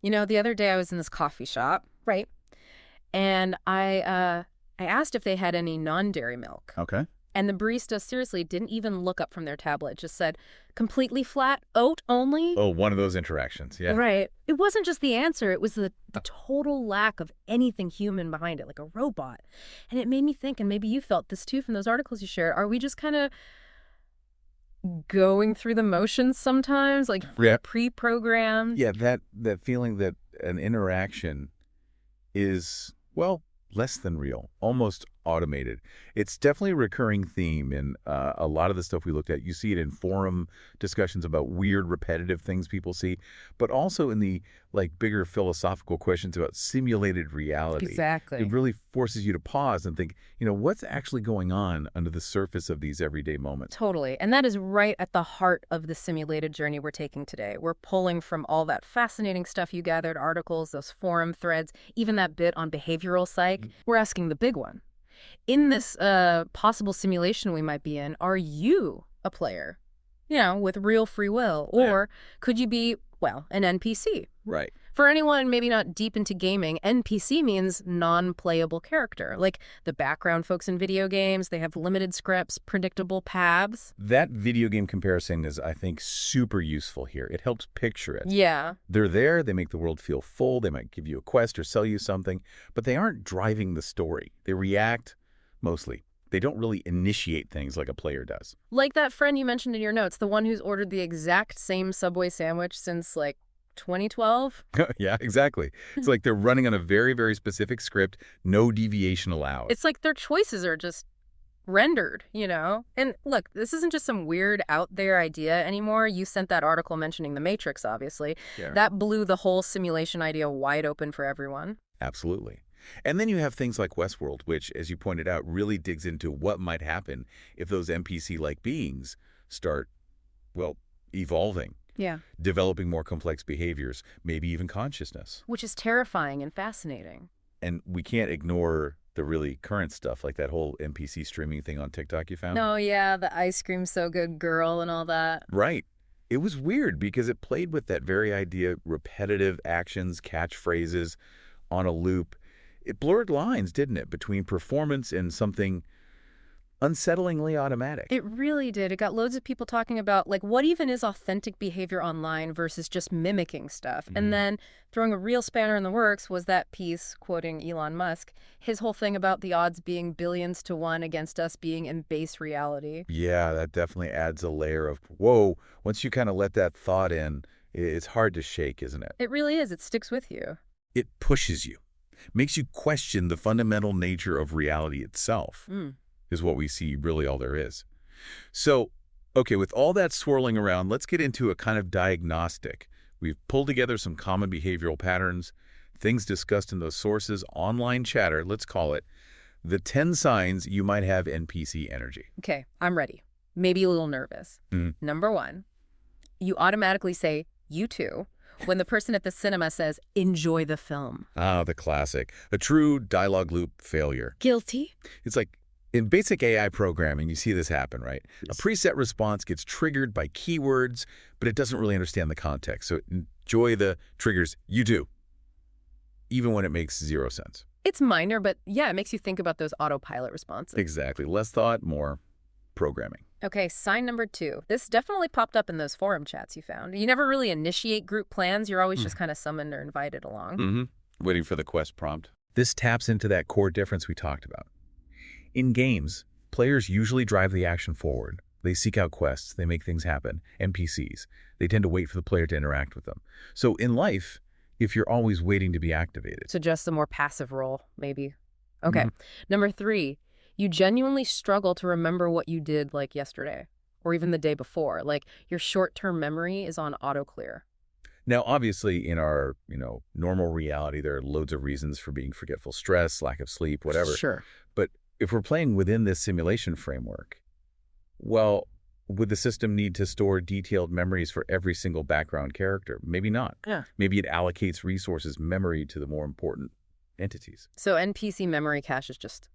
The other day I was in this coffee shop, right? And I asked if they had any non-dairy milk. Okay. And the barista seriously didn't even look up from their tablet, just said, completely flat, oat only? Oh, one of those interactions. Yeah. Right. It wasn't just the answer, it was the total lack of anything human behind it, like a robot. And it made me think, and maybe you felt this too from those articles you shared, are we just kind of going through the motions sometimes, like Yeah. pre-programmed? Yeah, that feeling that an interaction is, well, less than real, almost automated. It's definitely a recurring theme in a lot of the stuff we looked at. You see it in forum discussions about weird, repetitive things people see, but also in the bigger philosophical questions about simulated reality. It Exactly. really forces you to pause and think, what's actually going on under the surface of these everyday moments? Totally. And that is right at the heart of the simulated journey we're taking today. We're pulling from all that fascinating stuff you gathered, articles, those forum threads, even that bit on behavioral psych. We're asking the big one. In this possible simulation we might be in, are you a player? With real free will? Yeah. Or could you be, well, an NPC? Right. For anyone maybe not deep into gaming, NPC means non-playable character. Like the background folks in video games, they have limited scripts, predictable paths. That video game comparison is, I think, super useful here. It helps picture it. Yeah. They're there, they make the world feel full, they might give you a quest or sell you something, but they aren't driving the story. They react, mostly. They don't really initiate things like a player does. Like that friend you mentioned in your notes, the one who's ordered the exact same Subway sandwich since, 2012? Yeah, exactly. It's like they're running on a very, very specific script, no deviation allowed. It's like their choices are just rendered. And look, this isn't just some weird out there idea anymore. You sent that article mentioning the Matrix, obviously. Yeah. That blew the whole simulation idea wide open for everyone. Absolutely. And then you have things like Westworld, which, as you pointed out, really digs into what might happen if those NPC-like beings start, well, evolving, Yeah. developing more complex behaviors, maybe even consciousness. Which is terrifying and fascinating. And we can't ignore the really current stuff, like that whole NPC streaming thing on TikTok you found. No, yeah, the ice cream so good girl and all that. Right. It was weird because it played with that very idea, repetitive actions, catchphrases on a loop. It blurred lines, didn't it, between performance and something unsettlingly automatic. It really did. It got loads of people talking about, what even is authentic behavior online versus just mimicking stuff. And then throwing a real spanner in the works was that piece, quoting Elon Musk, his whole thing about the odds being billions to one against us being in base reality. Yeah, that definitely adds a layer of, whoa, once you kind of let that thought in, it's hard to shake, isn't it? It really is. It sticks with you. It pushes you, makes you question the fundamental nature of reality itself. Is what we see really all there is. So, okay, with all that swirling around, let's get into a kind of diagnostic. We've pulled together some common behavioral patterns, things discussed in those sources, online chatter, let's call it, the 10 signs you might have NPC energy. Okay, I'm ready. Maybe a little nervous. Number 1, you automatically say, you too, when the person at the cinema says, enjoy the film. Ah, the classic. A true dialogue loop failure. Guilty? It's like, in basic AI programming, you see this happen, right? A preset response gets triggered by keywords, but it doesn't really understand the context. So enjoy the triggers, you do, even when it makes zero sense. It's minor, but yeah, it makes you think about those autopilot responses. Exactly. Less thought, more programming. Okay, sign number 2. This definitely popped up in those forum chats you found. You never really initiate group plans. You're always just kind of summoned or invited along. Waiting for the quest prompt. This taps into that core difference we talked about. In games, players usually drive the action forward. They seek out quests, they make things happen, NPCs. They tend to wait for the player to interact with them. So in life, if you're always waiting to be activated. So just a more passive role, maybe. Okay. Number 3, you genuinely struggle to remember what you did yesterday or even the day before. Your short-term memory is on auto-clear. Now, obviously, in our, normal reality, there are loads of reasons for being forgetful: stress, lack of sleep, whatever. Sure. But if we're playing within this simulation framework, well, would the system need to store detailed memories for every single background character? Maybe not. Yeah. Maybe it allocates resources, memory to the more important entities. So NPC memory cache is just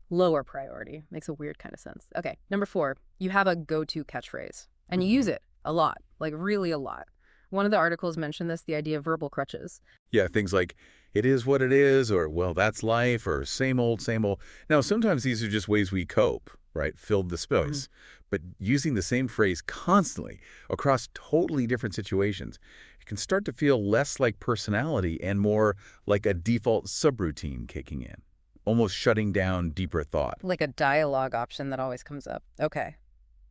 lower priority. Makes a weird kind of sense. Okay, number 4, you have a go-to catchphrase, and you use it a lot, really a lot. One of the articles mentioned this, the idea of verbal crutches. Yeah, things like, it is what it is, or, well, that's life, or same old, same old. Now, sometimes these are just ways we cope, right? Fill the space. But using the same phrase constantly across totally different situations, it can start to feel less like personality and more like a default subroutine kicking in, almost shutting down deeper thought. Like a dialogue option that always comes up. Okay.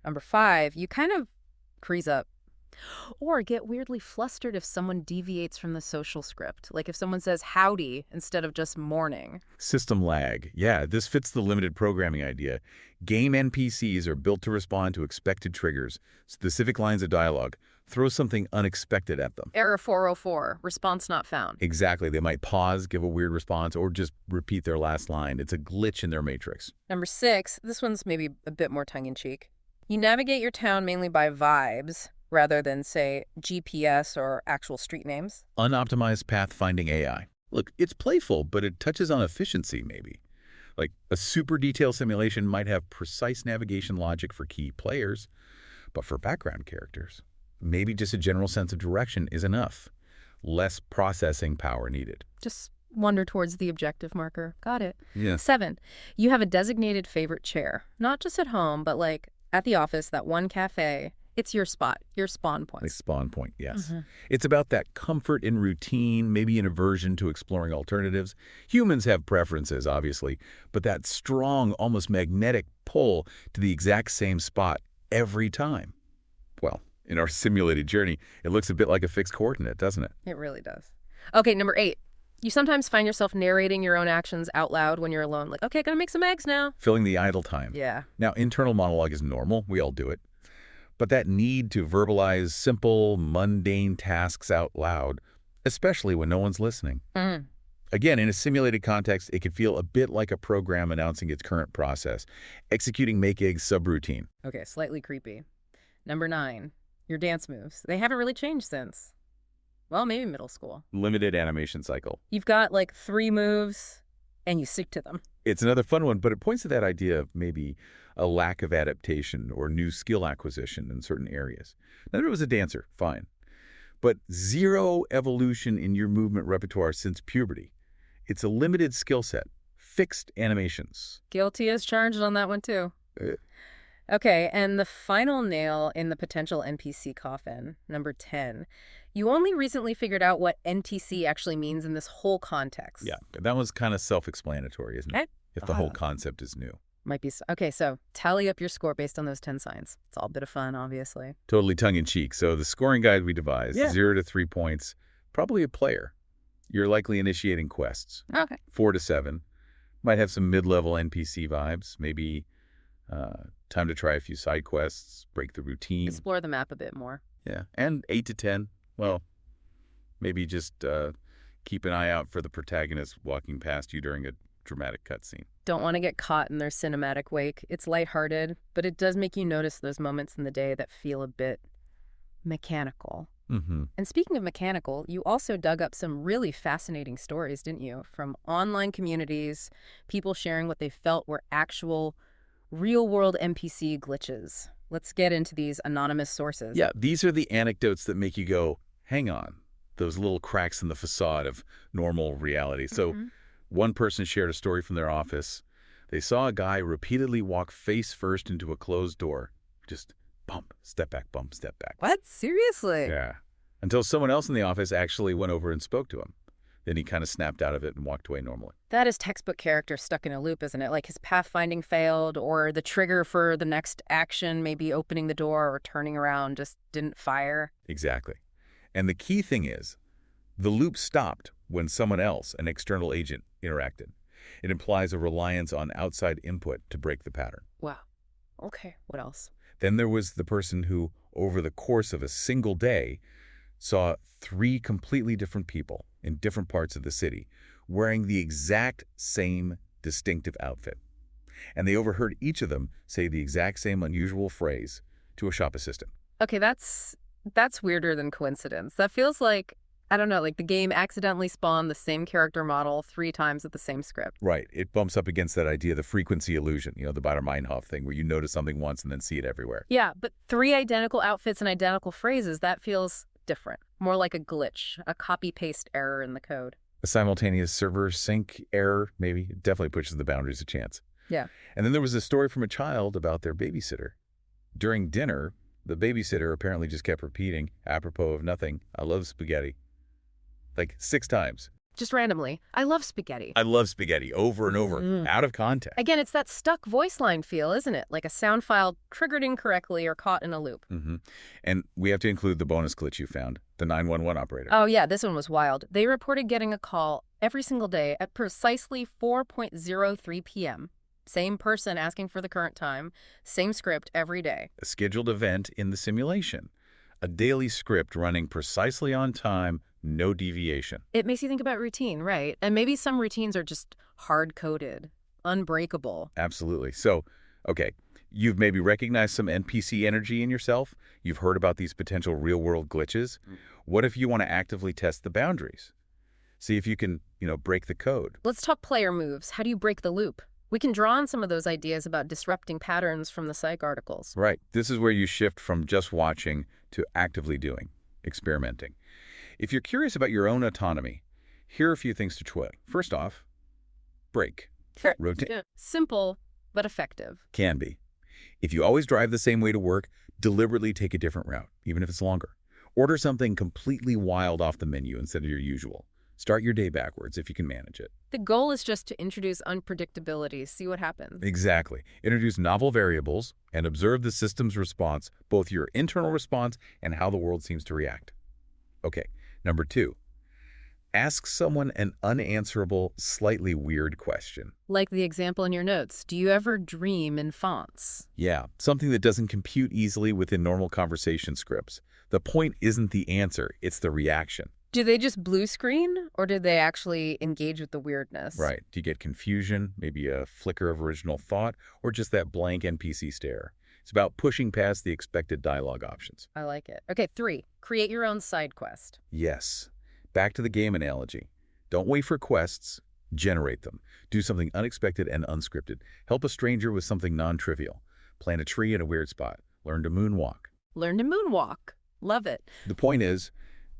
Number 5, you kind of freeze up or get weirdly flustered if someone deviates from the social script. Like if someone says howdy instead of just morning. System lag. Yeah, this fits the limited programming idea. Game NPCs are built to respond to expected triggers, specific lines of dialogue. Throw something unexpected at them. Error 404, response not found. Exactly. They might pause, give a weird response, or just repeat their last line. It's a glitch in their matrix. Number 6, this one's maybe a bit more tongue-in-cheek. You navigate your town mainly by vibes rather than, say, GPS or actual street names. Unoptimized pathfinding AI. Look, it's playful, but it touches on efficiency, maybe. Like, a super detailed simulation might have precise navigation logic for key players, but for background characters, maybe just a general sense of direction is enough. Less processing power needed. Just wander towards the objective marker. Got it. Yeah. 7, you have a designated favorite chair. Not just at home, but like at the office, that one cafe. It's your spot, your spawn point. Like spawn point, yes. It's about that comfort in routine, maybe an aversion to exploring alternatives. Humans have preferences, obviously, but that strong, almost magnetic pull to the exact same spot every time. Well, in our simulated journey, it looks a bit like a fixed coordinate, doesn't it? It really does. Okay, number 8. You sometimes find yourself narrating your own actions out loud when you're alone. Like, okay, gonna make some eggs now. Filling the idle time. Yeah. Now, internal monologue is normal. We all do it. But that need to verbalize simple, mundane tasks out loud, especially when no one's listening. Again, in a simulated context, it can feel a bit like a program announcing its current process, executing make-egg subroutine. Okay, slightly creepy. Number 9, your dance moves. They haven't really changed since, well, maybe middle school. Limited animation cycle. You've got like 3 moves, and you stick to them. It's another fun one, but it points to that idea of maybe a lack of adaptation or new skill acquisition in certain areas. Now, there was a dancer, fine. But zero evolution in your movement repertoire since puberty. It's a limited skill set, fixed animations. Guilty as charged on that one, too. Okay, and the final nail in the potential NPC coffin, number 10. You only recently figured out what NTC actually means in this whole context. Yeah, that was kind of self-explanatory, isn't it? If the whole concept is new. Might be. Okay, so tally up your score based on those 10 signs. It's all a bit of fun, obviously. Totally tongue-in-cheek. So the scoring guide we devised, 0 to 3 points, probably a player. You're likely initiating quests. Okay. 4 to 7. Might have some mid-level NPC vibes. Maybe time to try a few side quests, break the routine. Explore the map a bit more. Yeah. And 8 to 10, well, maybe just keep an eye out for the protagonist walking past you during a dramatic cutscene. Don't want to get caught in their cinematic wake. It's lighthearted, but it does make you notice those moments in the day that feel a bit mechanical. And speaking of mechanical, you also dug up some really fascinating stories, didn't you? From online communities, people sharing what they felt were actual real-world NPC glitches. Let's get into these anonymous sources. Yeah, these are the anecdotes that make you go, hang on, those little cracks in the facade of normal reality. So one person shared a story from their office. They saw a guy repeatedly walk face first into a closed door. Just bump, step back, bump, step back. What? Seriously? Yeah. Until someone else in the office actually went over and spoke to him. Then he kind of snapped out of it and walked away normally. That is textbook character stuck in a loop, isn't it? Like his pathfinding failed, or the trigger for the next action, maybe opening the door or turning around, just didn't fire. Exactly. And the key thing is, the loop stopped when someone else, an external agent, interacted. It implies a reliance on outside input to break the pattern. Wow. Okay, what else? Then there was the person who, over the course of a single day, saw 3 completely different people in different parts of the city wearing the exact same distinctive outfit. And they overheard each of them say the exact same unusual phrase to a shop assistant. Okay, that's weirder than coincidence. That feels like, I don't know, like the game accidentally spawned the same character model 3 times with the same script. Right. It bumps up against that idea, the frequency illusion, the Baader-Meinhof thing, where you notice something once and then see it everywhere. Yeah, but 3 identical outfits and identical phrases, that feels different, more like a glitch, a copy-paste error in the code. A simultaneous server sync error, maybe. It definitely pushes the boundaries a chance. Yeah. And then there was a story from a child about their babysitter. During dinner, the babysitter apparently just kept repeating, apropos of nothing, I love spaghetti. Like 6 times. Just randomly. I love spaghetti. I love spaghetti over and over, out of context. Again, it's that stuck voice line feel, isn't it? Like a sound file triggered incorrectly or caught in a loop. And we have to include the bonus glitch you found, the 911 operator. Oh, yeah, this one was wild. They reported getting a call every single day at precisely 4:03 p.m. Same person asking for the current time, same script every day. A scheduled event in the simulation. A daily script running precisely on time, no deviation. It makes you think about routine, right? And maybe some routines are just hard-coded, unbreakable. Absolutely. So, okay, you've maybe recognized some NPC energy in yourself. You've heard about these potential real-world glitches. What if you want to actively test the boundaries? See if you can, break the code. Let's talk player moves. How do you break the loop? We can draw on some of those ideas about disrupting patterns from the psych articles. Right. This is where you shift from just watching to actively doing, experimenting. If you're curious about your own autonomy, here are a few things to try. First off, break. Sure. Rotate. Yeah. Simple, but effective. Can be. If you always drive the same way to work, deliberately take a different route, even if it's longer. Order something completely wild off the menu instead of your usual. Start your day backwards if you can manage it. The goal is just to introduce unpredictability, see what happens. Exactly. Introduce novel variables and observe the system's response, both your internal response and how the world seems to react. Okay, number 2. Ask someone an unanswerable, slightly weird question. Like the example in your notes, do you ever dream in fonts? Yeah, something that doesn't compute easily within normal conversation scripts. The point isn't the answer, it's the reaction. Do they just blue screen, or did they actually engage with the weirdness? Right. Do you get confusion, maybe a flicker of original thought, or just that blank NPC stare? It's about pushing past the expected dialogue options. I like it. Okay, 3. Create your own side quest. Yes. Back to the game analogy. Don't wait for quests. Generate them. Do something unexpected and unscripted. Help a stranger with something non-trivial. Plant a tree in a weird spot. Learn to moonwalk. Learn to moonwalk. Love it. The point is,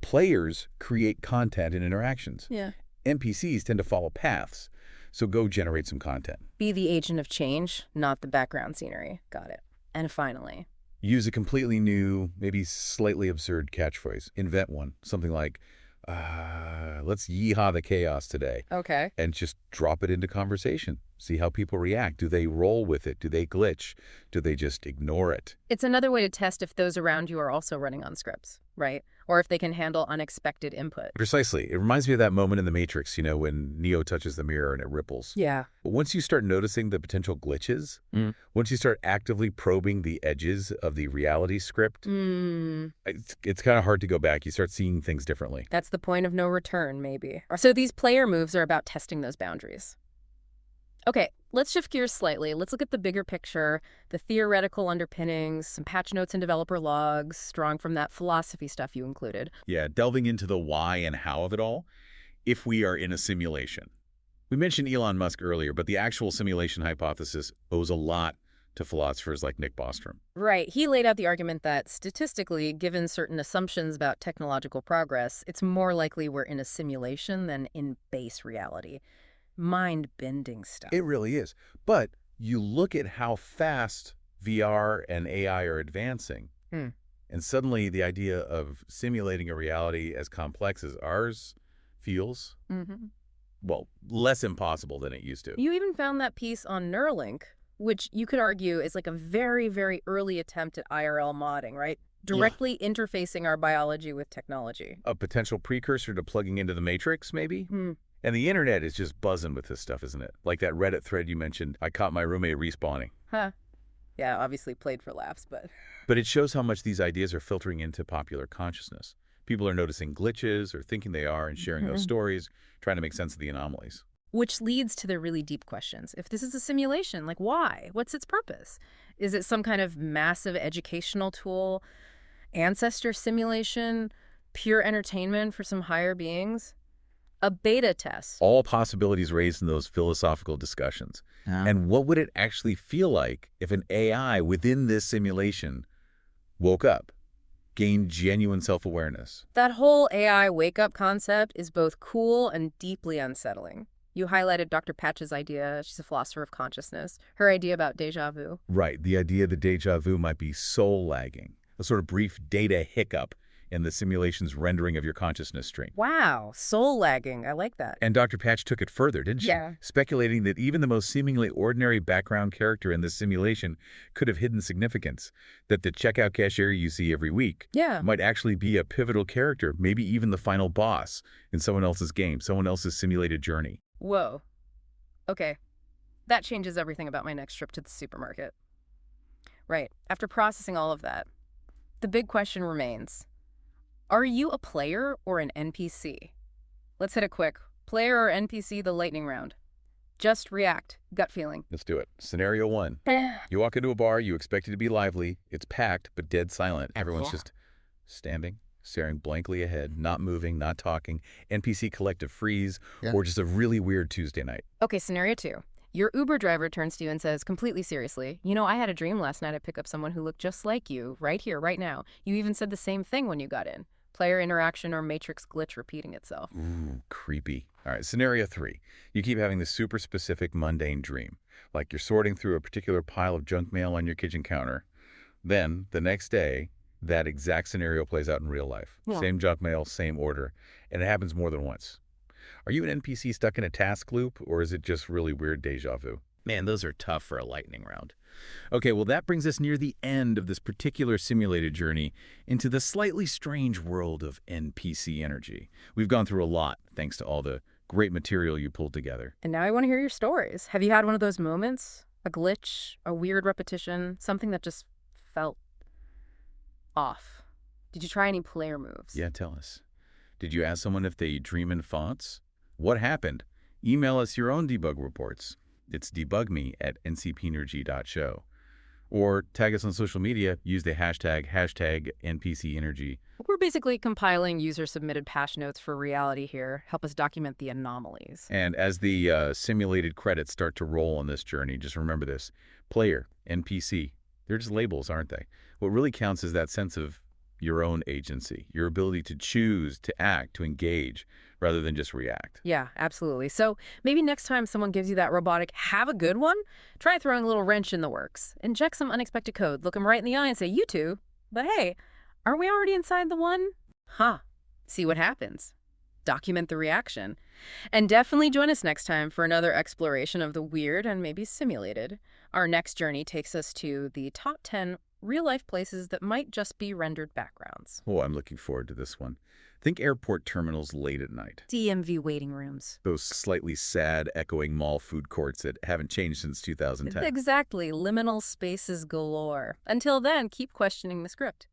players create content and interactions. Yeah. NPCs tend to follow paths, so go generate some content. Be the agent of change, not the background scenery. Got it. And finally, use a completely new, maybe slightly absurd catchphrase. Invent one. Something like, let's yeehaw the chaos today. okay. And just drop it into conversation. See how people react. Do they roll with it? Do they glitch? Do they just ignore it? It's another way to test if those around you are also running on scripts, right? Or if they can handle unexpected input. Precisely. It reminds me of that moment in The Matrix, when Neo touches the mirror and it ripples. Yeah. But once you start noticing the potential glitches, once you start actively probing the edges of the reality script, it's kind of hard to go back. You start seeing things differently. That's the point of no return, maybe. So these player moves are about testing those boundaries. Okay, let's shift gears slightly. Let's look at the bigger picture, the theoretical underpinnings, some patch notes and developer logs, drawing from that philosophy stuff you included. Yeah, delving into the why and how of it all, if we are in a simulation. We mentioned Elon Musk earlier, but the actual simulation hypothesis owes a lot to philosophers like Nick Bostrom. Right. He laid out the argument that statistically, given certain assumptions about technological progress, it's more likely we're in a simulation than in base reality. Mind-bending stuff. It really is. But you look at how fast VR and AI are advancing, and suddenly the idea of simulating a reality as complex as ours feels, well, less impossible than it used to. You even found that piece on Neuralink, which you could argue is like a very, very early attempt at IRL modding, right? Directly interfacing our biology with technology. A potential precursor to plugging into the Matrix, maybe? And the internet is just buzzing with this stuff, isn't it? Like that Reddit thread you mentioned, I caught my roommate respawning. Huh. Yeah, obviously played for laughs, but... But it shows how much these ideas are filtering into popular consciousness. People are noticing glitches or thinking they are and sharing those stories, trying to make sense of the anomalies. Which leads to the really deep questions. If this is a simulation, like why? What's its purpose? Is it some kind of massive educational tool? Ancestor simulation? Pure entertainment for some higher beings? A beta test? All possibilities raised in those philosophical discussions. And what would it actually feel like if an AI within this simulation woke up, gain genuine self-awareness. That whole AI wake-up concept is both cool and deeply unsettling. You highlighted Dr. Patch's idea. She's a philosopher of consciousness. Her idea about déjà vu. Right, the idea that déjà vu might be soul lagging, a sort of brief data hiccup in the simulation's rendering of your consciousness stream. Wow, soul lagging. I like that. And Dr. Patch took it further, didn't she? Yeah. Speculating that even the most seemingly ordinary background character in this simulation could have hidden significance, that the checkout cashier you see every week Yeah. might actually be a pivotal character, maybe even the final boss in someone else's game, someone else's simulated journey. Whoa. Okay. That changes everything about my next trip to the supermarket. Right. After processing all of that, the big question remains. Are you a player or an NPC? Let's hit it quick. Player or NPC, the lightning round. Just react. Gut feeling. Let's do it. Scenario 1. You walk into a bar, you expect it to be lively. It's packed, but dead silent. Everyone's just standing, staring blankly ahead, not moving, not talking. NPC collective freeze, or just a really weird Tuesday night. Okay, scenario 2. Your Uber driver turns to you and says, completely seriously, you know, I had a dream last night. I pick up someone who looked just like you, right here, right now. You even said the same thing when you got in. Player interaction or matrix glitch repeating itself. Ooh, creepy. All right, scenario 3. You keep having this super specific mundane dream, like you're sorting through a particular pile of junk mail on your kitchen counter. Then, the next day, that exact scenario plays out in real life. Yeah. Same junk mail, same order, and it happens more than once. Are you an NPC stuck in a task loop, or is it just really weird déjà vu? Man, those are tough for a lightning round. Okay, well, that brings us near the end of this particular simulated journey into the slightly strange world of NPC energy. We've gone through a lot, thanks to all the great material you pulled together. And now I want to hear your stories. Have you had one of those moments? A glitch, a weird repetition, something that just felt off? Did you try any player moves? Yeah, tell us. Did you ask someone if they dream in fonts? What happened? Email us your own debug reports. It's debugme@ncpenergy.show. Or tag us on social media, use the hashtag NPCenergy. We're basically compiling user-submitted patch notes for reality here. Help us document the anomalies. And as the simulated credits start to roll on this journey, just remember this. Player, NPC, they're just labels, aren't they? What really counts is that sense of your own agency, your ability to choose, to act, to engage, rather than just react. Yeah, absolutely. So maybe next time someone gives you that robotic, have a good one, try throwing a little wrench in the works. Inject some unexpected code, look them right in the eye and say, you two, but hey, aren't we already inside the one? Huh. See what happens. Document the reaction. And definitely join us next time for another exploration of the weird and maybe simulated. Our next journey takes us to the top 10 real-life places that might just be rendered backgrounds. Oh, I'm looking forward to this one. Think airport terminals late at night. DMV waiting rooms. Those slightly sad, echoing mall food courts that haven't changed since 2010. Exactly. Liminal spaces galore. Until then, keep questioning the script.